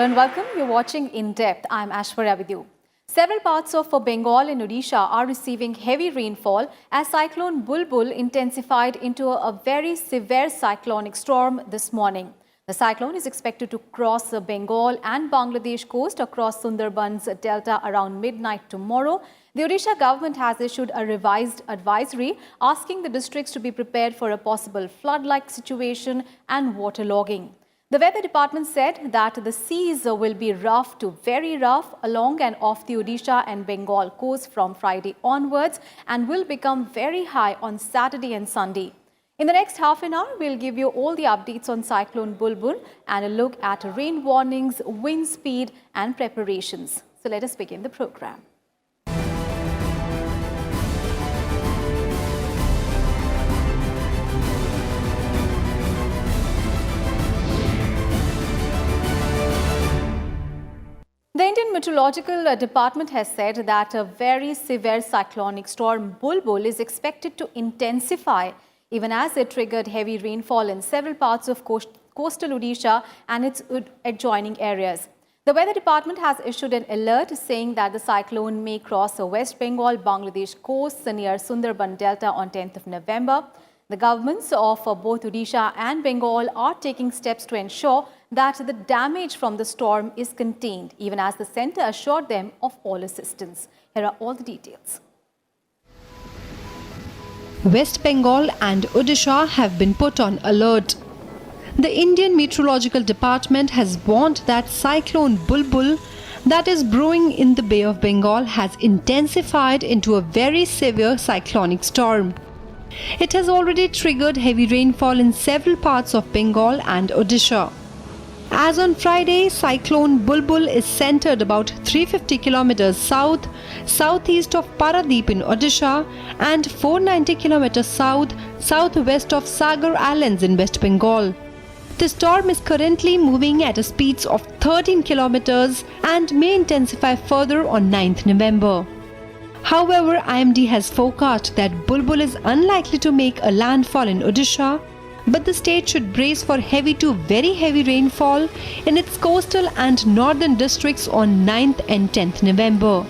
Hello and welcome. You're watching In Depth. I'm Aishwarya with you. Several parts of Bengal and Odisha are receiving heavy rainfall as Cyclone Bulbul intensified into a very severe cyclonic storm this morning. The cyclone is expected to cross the Bengal and Bangladesh coast across Sundarbans Delta around midnight tomorrow. The Odisha government has issued a revised advisory asking the districts to be prepared for a possible flood-like situation and waterlogging. The weather department said that the seas will be rough to very rough along and off the Odisha and Bengal coast from Friday onwards and will become very high on Saturday and Sunday. In the next half an hour, we'll give you all the updates on Cyclone Bulbul and a look at rain warnings, wind speed and preparations. So let us begin the program. The Indian Meteorological Department has said that a very severe cyclonic storm Bulbul is expected to intensify even as it triggered heavy rainfall in several parts of coastal Odisha and its adjoining areas. The weather department has issued an alert saying that the cyclone may cross the West Bengal Bangladesh coast near Sundarbans Delta on 10th of November. The governments of both Odisha and Bengal are taking steps to ensure that the damage from the storm is contained, even as the centre assured them of all assistance. Here are all the details. West Bengal and Odisha have been put on alert. The Indian Meteorological Department has warned that Cyclone Bulbul, that is brewing in the Bay of Bengal, has intensified into a very severe cyclonic storm. It has already triggered heavy rainfall in several parts of Bengal and Odisha. As on Friday, Cyclone Bulbul is centered about 350 kilometers southeast of Paradeep in Odisha and 490 kilometers southwest of Sagar Islands in West Bengal. The storm is currently moving at a speed of 13 kilometers and may intensify further on 9th November. However, IMD has forecast that Bulbul is unlikely to make a landfall in Odisha, but the state should brace for heavy to very heavy rainfall in its coastal and northern districts on 9th and 10th November.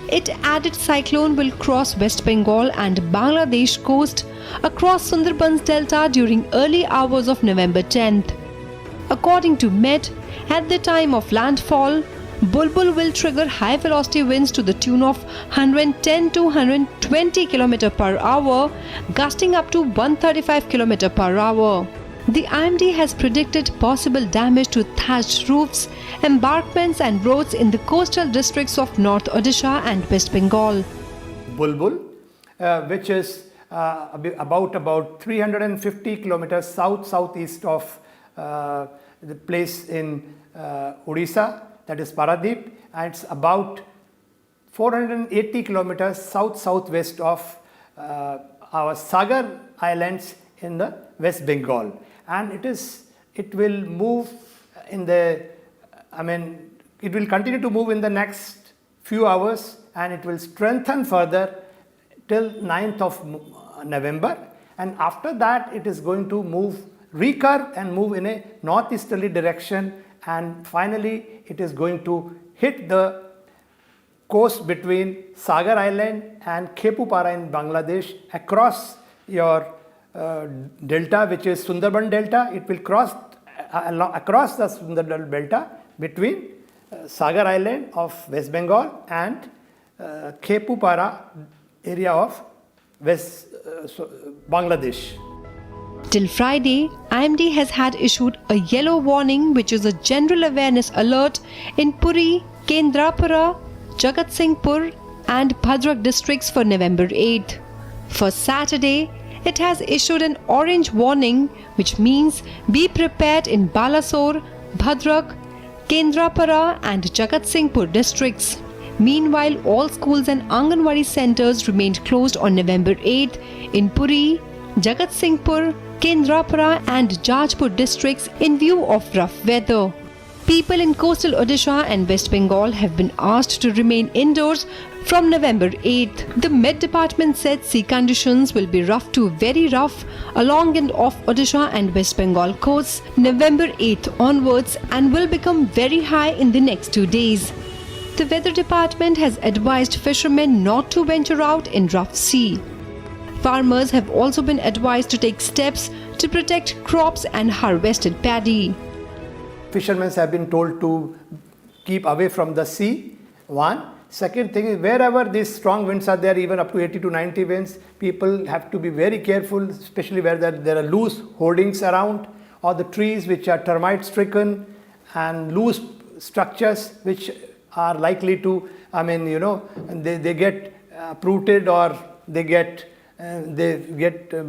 It added cyclone will cross West Bengal and Bangladesh coast across Sundarbans Delta during early hours of November 10th. According to Met, at the time of landfall, Bulbul will trigger high-velocity winds to the tune of 110 to 120 km per hour, gusting up to 135 km per hour. The IMD has predicted possible damage to thatched roofs, embankments and roads in the coastal districts of North Odisha and West Bengal. Bulbul, which is about 350 kilometers southeast of the place in Odisha, that is Paradeep, and it's about 480 kilometers southwest of our Sagar Islands in the West Bengal, and it will move in the, it will continue to move in the next few hours, and it will strengthen further till 9th of November, and after that it is going to recurve and move in a northeasterly direction, and finally it is going to hit the coast between Sagar Island and Kapoor in Bangladesh across your delta, which is Sundarbans Delta. It will cross across the Sundarbans Delta between Sagar Island of West Bengal and Kapoor area of West Bangladesh. Till Friday, IMD has had issued a yellow warning, which is a general awareness alert in Puri, Kendrapara, Jagatsinghpur and Bhadrak districts for November 8th. For Saturday, it has issued an orange warning, which means be prepared in Balasore, Bhadrak, Kendrapara and Jagatsinghpur districts. Meanwhile, all schools and Anganwadi centers remained closed on November 8th in Puri, Jagatsinghpur, Kendrapara and Jajpur districts in view of rough weather. People in coastal Odisha and West Bengal have been asked to remain indoors from November 8th. The Met Department said sea conditions will be rough to very rough along and off Odisha and West Bengal coasts November 8th onwards and will become very high in the next 2 days. The Weather Department has advised fishermen not to venture out in rough sea. Farmers have also been advised to take steps to protect crops and harvested paddy. Fishermen have been told to keep away from the sea, one. Second thing is, wherever these strong winds are there, even up to 80 to 90 winds, people have to be very careful, especially where there are loose hoardings around, or the trees which are termite stricken, and loose structures which are likely to, they get uprooted, or they get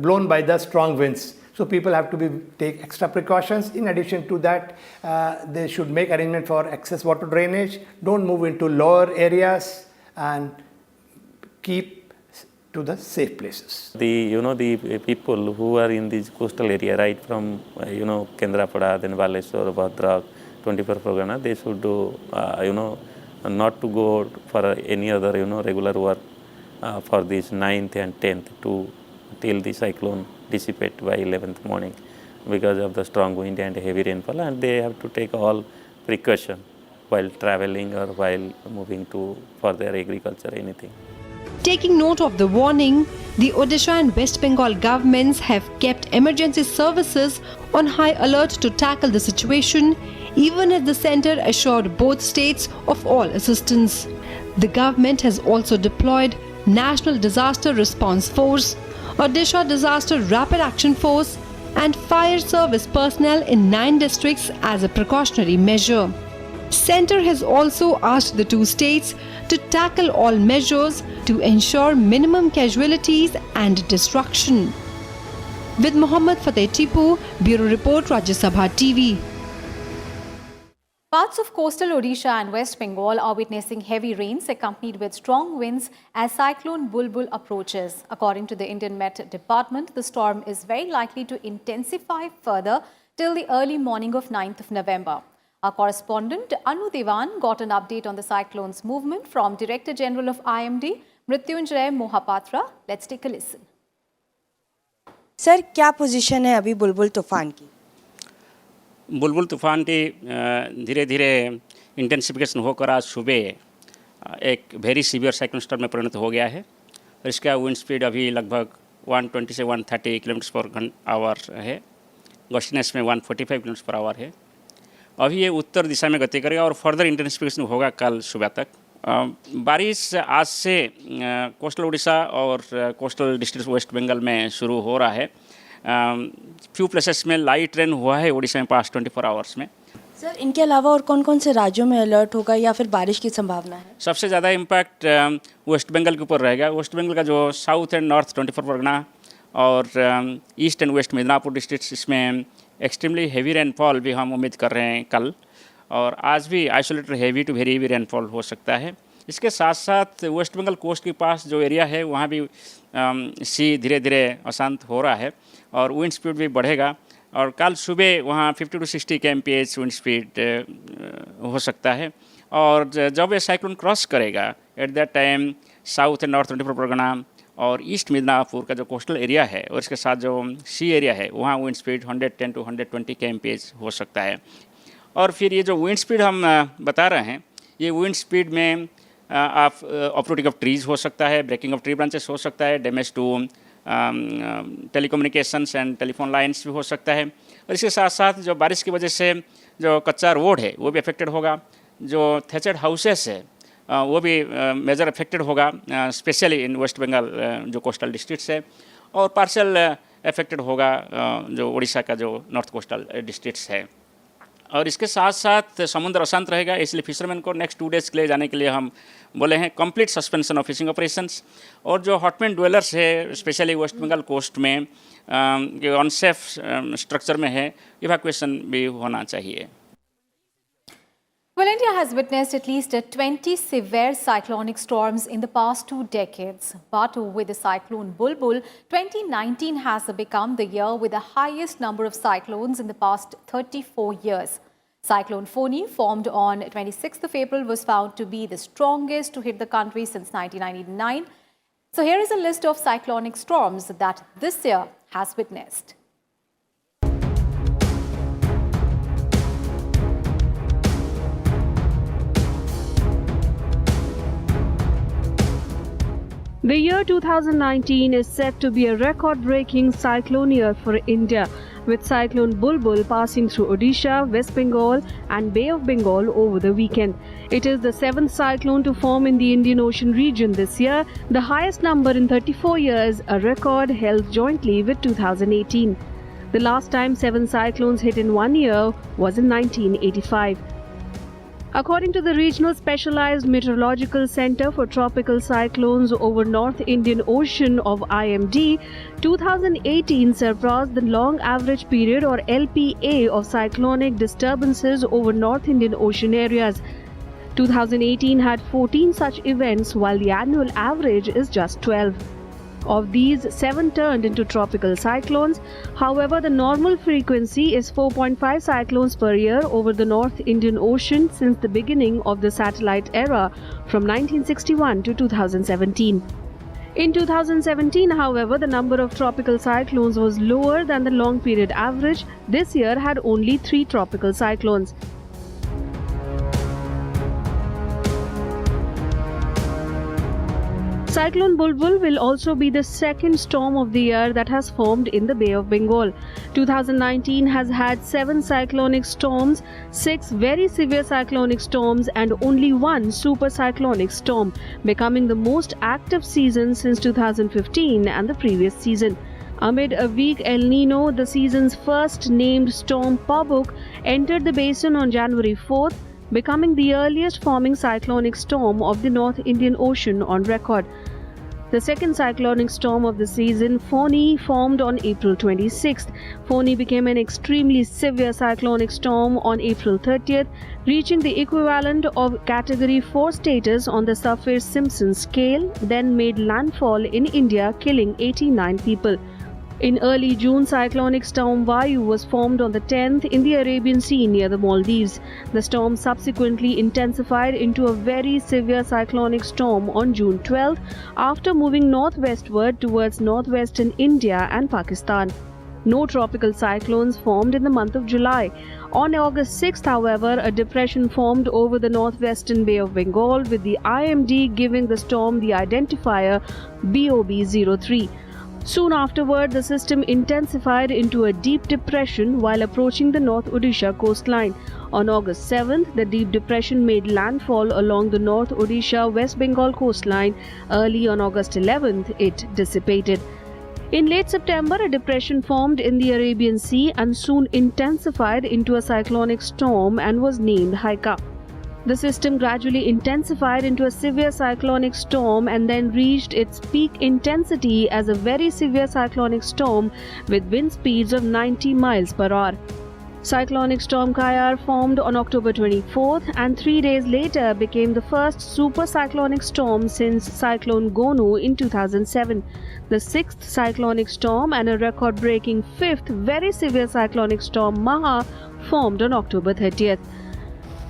blown by the strong winds. So people have to take extra precautions. In addition to that, they should make arrangement for excess water drainage. Don't move into lower areas and keep to the safe places. The people who are in this coastal area, right from Kendrapada, then Baleshwar, Bhadrak, 24 Pargana, they should do not to go for any other regular work for this 9th and 10th till the cyclone dissipate by 11th morning because of the strong wind and heavy rainfall, and they have to take all precaution while traveling or while moving for their agriculture, anything. Taking note of the warning, the Odisha and West Bengal governments have kept emergency services on high alert to tackle the situation, even as the centre assured both states of all assistance. The government has also deployed National Disaster Response Force, Odisha Disaster Rapid Action Force and Fire Service personnel in 9 districts as a precautionary measure. Centre has also asked the 2 states to tackle all measures to ensure minimum casualties and destruction. With Mohammad Fateh Tipu, Bureau Report, Rajya Sabha TV. Parts of coastal Odisha and West Bengal are witnessing heavy rains accompanied with strong winds as Cyclone Bulbul approaches. According to the Indian Met Department, the storm is very likely to intensify further till the early morning of 9th of November. Our correspondent Anu Devan got an update on the cyclone's movement from Director General of IMD, Mrityunjay Mohapatra. Let's take a listen. Sir क्या position है अभी बुलबुल तूफान की? बुलबुल तूफान की धीरे धीरे intensification होकर आज सुबह एक वेरी सीवियर साइक्लोन स्टॉर्म में परिणत हो गया है और इसका विंड स्पीड अभी लगभग 120 से 130 किलोमीटर पर आवर है। गस्टिनेस में 145 किलोमीटर पर आवर है। अभी ये उत्तर दिशा में गति करेगा और फर्दर इंटेंसिफिकेशन होगा कल सुबह तक। बारिश आज से कोस्टल उड़ीसा और कोस्टल डिस्ट्रिक्ट वेस्ट बंगाल में शुरू हो रहा है। फ्यू प्लेसेस में लाइट रेन हुआ है उड़ीसा में पास्ट 24 आवर्स में। सर इनके अलावा और कौन कौन से राज्यों में अलर्ट होगा या फिर बारिश की संभावना है? सबसे ज़्यादा इम्पैक्ट वेस्ट बंगाल के ऊपर रहेगा। वेस्ट बंगाल का जो साउथ एंड नॉर्थ 24 परगना और east and west Midnapore district, इसमें एक्सट्रीमली हेवी रेनफॉल भी हम उम्मीद कर रहे हैं कल, और आज भी isolated heavy to very heavy rainfall हो सकता है। इसके साथ साथ वेस्ट बंगाल कोस्ट के पास जो एरिया है वहाँ भी सी धीरे धीरे अशांत हो रहा है और विंड स्पीड भी बढ़ेगा और कल सुबह वहाँ 50 to 60 kmph विंड स्पीड हो सकता है। और जब ये साइक्लोन क्रॉस करेगा at that time south and north 24 Pargana और ईस्ट मिदनापुर का जो कोस्टल एरिया है और इसके साथ जो सी एरिया है वहाँ विंड स्पीड 110 to 120 kmph हो सकता है। और फिर ये जो विंड स्पीड हम बता रहे हैं, ये विंड स्पीड में आप ऑपरेटिंग ऑफ ट्रीज हो सकता है, ब्रेकिंग ऑफ ट्री ब्रांचेस हो सकता है, damage to telecommunications and telephone lines भी हो सकता है। और इसके साथ साथ जो बारिश की वजह से जो कच्चा रोड है वो भी अफेक्टेड होगा, जो थेचर्ड हाउसेस है वो भी मेजर अफेक्टेड होगा, स्पेशली इन वेस्ट बंगाल जो कोस्टल डिस्ट्रिक्ट्स है, और पार्शियल अफेक्टेड होगा जो उड़ीसा का जो नॉर्थ कोस्टल डिस्ट्रिक्ट्स है। और इसके साथ साथ समुद्र अशांत रहेगा, इसलिए फिशरमैन को नेक्स्ट 2 डेज़ के लिए जाने के लिए हम बोले हैं complete suspension of fishing operations. और जो हॉटमेन ड्वेलर्स है स्पेशली वेस्ट बंगाल कोस्ट में अनसेफ स्ट्रक्चर में है, इवैक्यूएशन भी होना चाहिए। Well, India has witnessed at least 20 severe cyclonic storms in the past 2 decades. But with the cyclone Bulbul, 2019 has become the year with the highest number of cyclones in the past 34 years. Cyclone Phony, formed on 26th of April, was found to be the strongest to hit the country since 1999. So here is a list of cyclonic storms that this year has witnessed. The year 2019 is set to be a record-breaking cyclone year for India, with Cyclone Bulbul passing through Odisha, West Bengal and Bay of Bengal over the weekend. It is the seventh cyclone to form in the Indian Ocean region this year, the highest number in 34 years, a record held jointly with 2018. The last time 7 cyclones hit in one year was in 1985. According to the Regional Specialized Meteorological Center for Tropical Cyclones over North Indian Ocean of IMD, 2018 surpassed the long average period or LPA of cyclonic disturbances over North Indian Ocean areas. 2018 had 14 such events while the annual average is just 12. Of these, 7 turned into tropical cyclones. However, the normal frequency is 4.5 cyclones per year over the North Indian Ocean since the beginning of the satellite era from 1961 to 2017. In 2017, however, the number of tropical cyclones was lower than the long period average. This year had only 3 tropical cyclones. Cyclone Bulbul will also be the second storm of the year that has formed in the Bay of Bengal. 2019 has had 7 cyclonic storms, 6 very severe cyclonic storms and only 1 super cyclonic storm, becoming the most active season since 2015 and the previous season. Amid a weak El Nino, the season's first named storm Pabuk entered the basin on January 4th, becoming the earliest forming cyclonic storm of the North Indian Ocean on record. The second cyclonic storm of the season, Phony, formed on April 26th. Phony became an extremely severe cyclonic storm on April 30th, reaching the equivalent of Category 4 status on the Saffir-Simpson scale, then made landfall in India, killing 89 people. In early June, cyclonic storm Vayu was formed on the 10th in the Arabian Sea near the Maldives. The storm subsequently intensified into a very severe cyclonic storm on June 12th after moving northwestward towards northwestern India and Pakistan. No tropical cyclones formed in the month of July. On August 6th, however, a depression formed over the northwestern Bay of Bengal, with the IMD giving the storm the identifier BOB03. Soon afterward, the system intensified into a deep depression while approaching the North Odisha coastline. On August 7th, the deep depression made landfall along the North Odisha-West Bengal coastline. Early on August 11th, it dissipated. In late September, a depression formed in the Arabian Sea and soon intensified into a cyclonic storm and was named Haika. The system gradually intensified into a severe cyclonic storm and then reached its peak intensity as a very severe cyclonic storm with wind speeds of 90 miles per hour. Cyclonic storm Kapoor formed on October 24th and 3 days later became the first super cyclonic storm since Cyclone Gonu in 2007. The 6th cyclonic storm and a record-breaking 5th very severe cyclonic storm Maha formed on October 30th.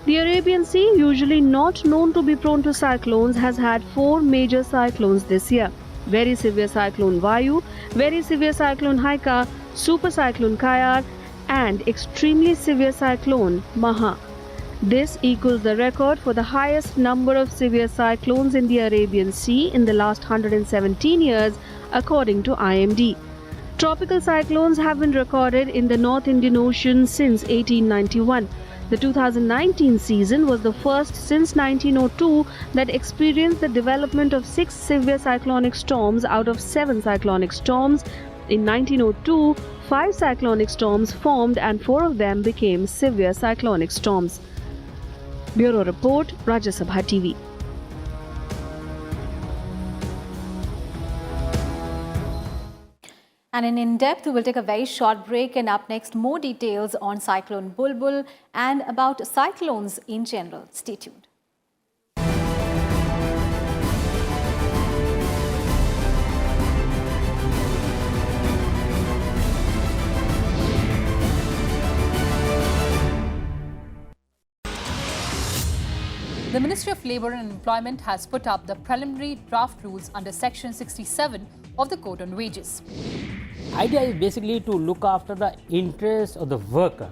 The Arabian Sea, usually not known to be prone to cyclones, has had 4 major cyclones this year. Very severe cyclone Vayu, very severe cyclone Haika, super cyclone Kapoor and extremely severe cyclone Maha. This equals the record for the highest number of severe cyclones in the Arabian Sea in the last 117 years, according to IMD. Tropical cyclones have been recorded in the North Indian Ocean since 1891. The 2019 season was the first since 1902 that experienced the development of 6 severe cyclonic storms out of 7 cyclonic storms. In 1902, 5 cyclonic storms formed and 4 of them became severe cyclonic storms. Bureau Report, Rajya Sabha TV. And in depth, we will take a very short break, and up next, more details on Cyclone Bulbul and about cyclones in general. Stay tuned. Ministry of Labour and Employment has put up the preliminary draft rules under Section 67 of the Code on Wages. Idea is basically to look after the interests of the worker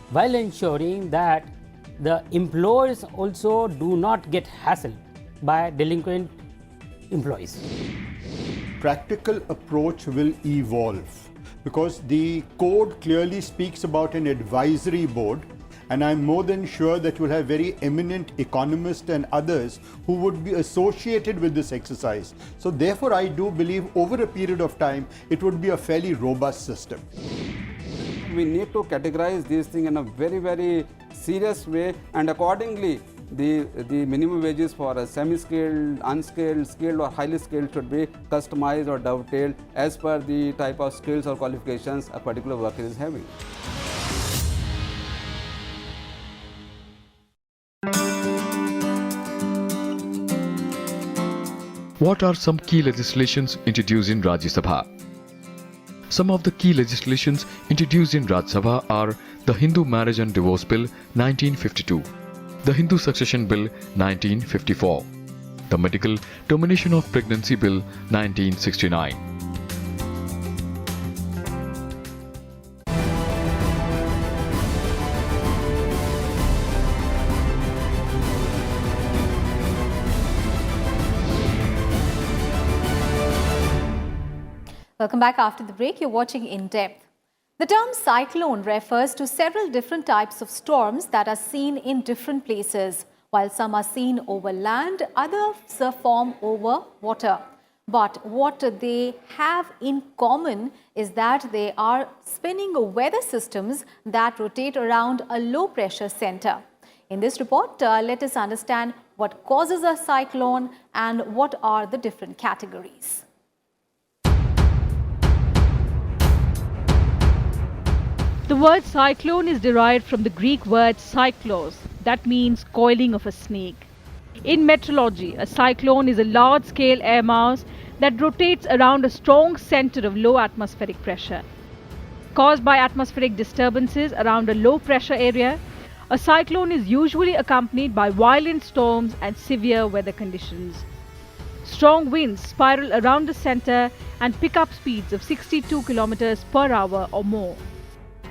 while ensuring that the employers also do not get hassled by delinquent employees. Practical approach will evolve because the code clearly speaks about an advisory board, and I'm more than sure that you'll have very eminent economists and others who would be associated with this exercise. So therefore, I do believe over a period of time, it would be a fairly robust system. We need to categorize these things in a very, very serious way, and accordingly, the minimum wages for a semi-skilled, unskilled, skilled or highly skilled should be customized or dovetailed as per the type of skills or qualifications a particular worker is having. What are some key legislations introduced in Rajya Sabha? Some of the key legislations introduced in Rajya Sabha are the Hindu Marriage and Divorce Bill 1952, the Hindu Succession Bill 1954, the Medical Termination of Pregnancy Bill 1969. Welcome back after the break. You're watching In Depth. The term cyclone refers to several different types of storms that are seen in different places. While some are seen over land, others form over water. But what they have in common is that they are spinning weather systems that rotate around a low pressure center. In this report, let us understand what causes a cyclone and what are the different categories. The word cyclone is derived from the Greek word cyclos, that means coiling of a snake. In meteorology, a cyclone is a large-scale air mass that rotates around a strong center of low atmospheric pressure. Caused by atmospheric disturbances around a low-pressure area, a cyclone is usually accompanied by violent storms and severe weather conditions. Strong winds spiral around the center and pick up speeds of 62 km per hour or more.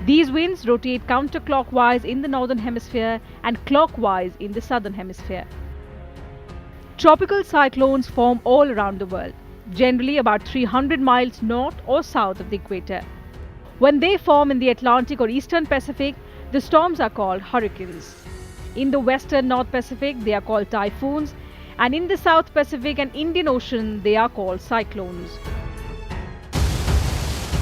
These winds rotate counterclockwise in the northern hemisphere and clockwise in the southern hemisphere. Tropical cyclones form all around the world, generally about 300 miles north or south of the equator. When they form in the Atlantic or Eastern Pacific, the storms are called hurricanes. In the Western North Pacific, they are called typhoons, and in the South Pacific and Indian Ocean, they are called cyclones.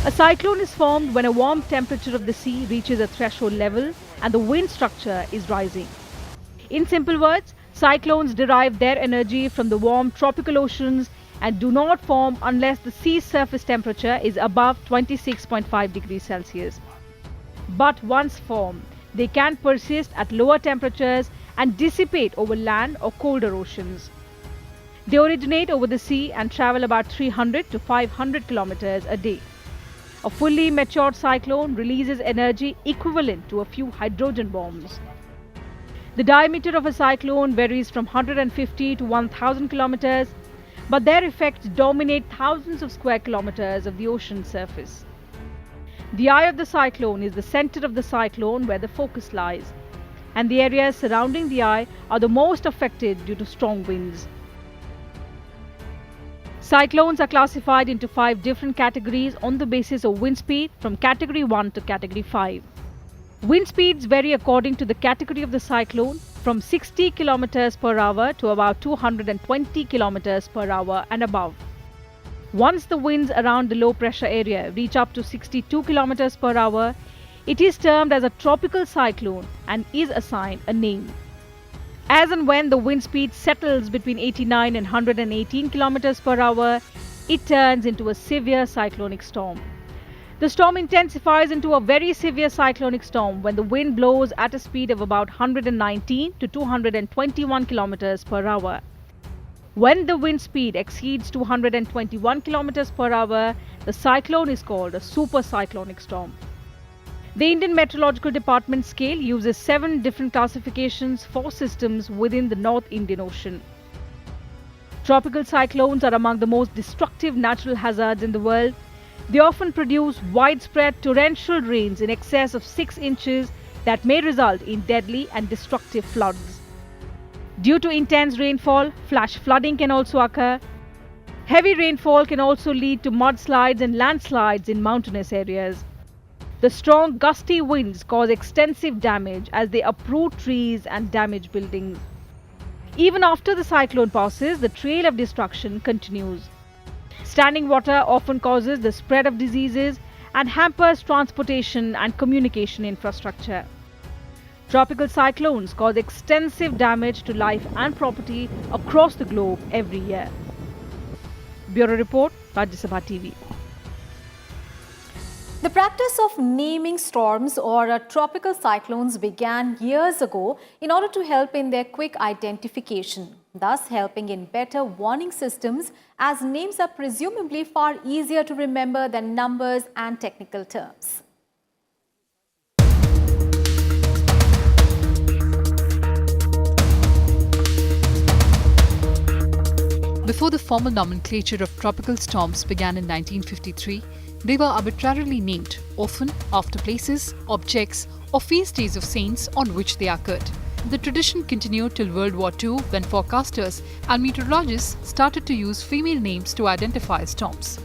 A cyclone is formed when a warm temperature of the sea reaches a threshold level and the wind structure is rising. In simple words, cyclones derive their energy from the warm tropical oceans and do not form unless the sea surface temperature is above 26.5 degrees Celsius. But once formed, they can persist at lower temperatures and dissipate over land or colder oceans. They originate over the sea and travel about 300 to 500 kilometers a day. A fully matured cyclone releases energy equivalent to a few hydrogen bombs. The diameter of a cyclone varies from 150 to 1000 kilometers, but their effects dominate thousands of square kilometers of the ocean surface. The eye of the cyclone is the center of the cyclone where the focus lies, and the areas surrounding the eye are the most affected due to strong winds. Cyclones are classified into 5 different categories on the basis of wind speed from category 1 to category 5. Wind speeds vary according to the category of the cyclone from 60 km per hour to about 220 km per hour and above. Once the winds around the low pressure area reach up to 62 km per hour, it is termed as a tropical cyclone and is assigned a name. As and when the wind speed settles between 89 and 118 km per hour, it turns into a severe cyclonic storm. The storm intensifies into a very severe cyclonic storm when the wind blows at a speed of about 119 to 221 km per hour. When the wind speed exceeds 221 km per hour, the cyclone is called a supercyclonic storm. The Indian Meteorological Department scale uses 7 different classifications for systems within the North Indian Ocean. Tropical cyclones are among the most destructive natural hazards in the world. They often produce widespread torrential rains in excess of 6 inches that may result in deadly and destructive floods. Due to intense rainfall, flash flooding can also occur. Heavy rainfall can also lead to mudslides and landslides in mountainous areas. The strong gusty winds cause extensive damage as they uproot trees and damage buildings. Even after the cyclone passes, the trail of destruction continues. Standing water often causes the spread of diseases and hampers transportation and communication infrastructure. Tropical cyclones cause extensive damage to life and property across the globe every year. Bureau Report, Rajya Sabha TV. The practice of naming storms or tropical cyclones began years ago in order to help in their quick identification, thus helping in better warning systems, as names are presumably far easier to remember than numbers and technical terms. Before the formal nomenclature of tropical storms began in 1953, they were arbitrarily named, often after places, objects, or feast days of saints on which they occurred. The tradition continued till World War II, when forecasters and meteorologists started to use female names to identify storms.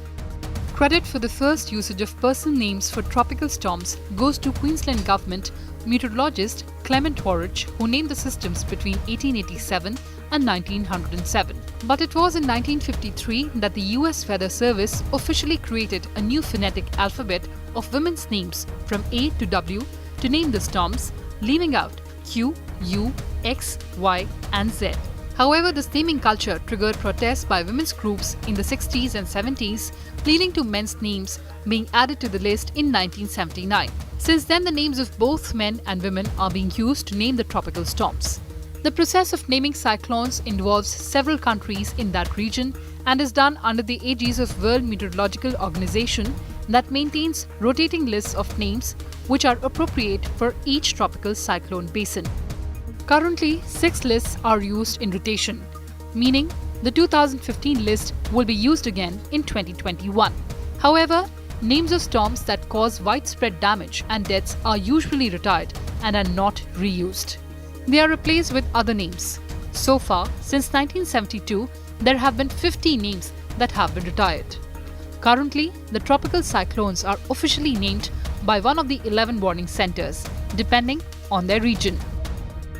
Credit for the first usage of person names for tropical storms goes to Queensland Government meteorologist Clement Horridge, who named the systems between 1887 and 1907. But it was in 1953 that the US Weather Service officially created a new phonetic alphabet of women's names from A to W to name the storms, leaving out Q, U, X, Y, and Z. However, this naming culture triggered protests by women's groups in the 60s and 70s, leading to men's names being added to the list in 1979. Since then, the names of both men and women are being used to name the tropical storms. The process of naming cyclones involves several countries in that region and is done under the aegis of World Meteorological Organization that maintains rotating lists of names which are appropriate for each tropical cyclone basin. Currently, 6 lists are used in rotation, meaning the 2015 list will be used again in 2021. However, names of storms that cause widespread damage and deaths are usually retired and are not reused. They are replaced with other names. So far, since 1972, there have been 50 names that have been retired. Currently, the tropical cyclones are officially named by one of the 11 warning centers, depending on their region.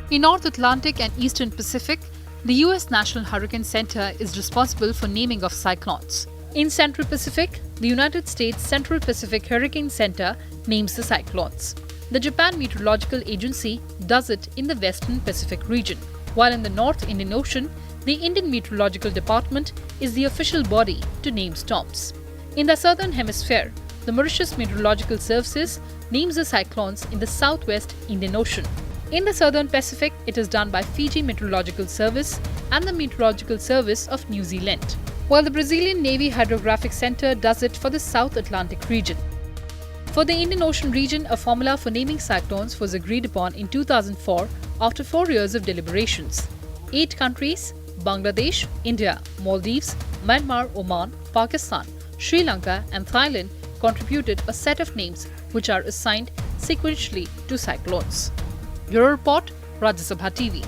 In North Atlantic and Eastern Pacific, the US National Hurricane Center is responsible for naming of cyclones. In Central Pacific, the United States Central Pacific Hurricane Center names the cyclones. The Japan Meteorological Agency does it in the Western Pacific region, while in the North Indian Ocean, the Indian Meteorological Department is the official body to name storms. In the Southern Hemisphere, the Mauritius Meteorological Services names the cyclones in the Southwest Indian Ocean. In the Southern Pacific, it is done by Fiji Meteorological Service and the Meteorological Service of New Zealand, while the Brazilian Navy Hydrographic Center does it for the South Atlantic region. For the Indian Ocean region, a formula for naming cyclones was agreed upon in 2004 after 4 years of deliberations. 8 countries, Bangladesh, India, Maldives, Myanmar, Oman, Pakistan, Sri Lanka and Thailand, contributed a set of names which are assigned sequentially to cyclones. Bureau Report, Rajya Sabha TV.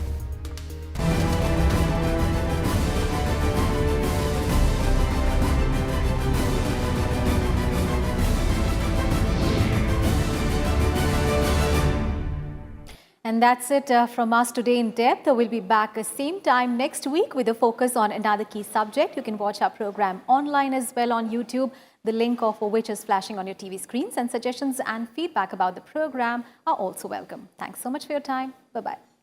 And that's it from us today in depth. We'll be back same time next week with a focus on another key subject. You can watch our program online as well on YouTube, the link of which is flashing on your TV screens, and suggestions and feedback about the program are also welcome. Thanks so much for your time. Bye-bye.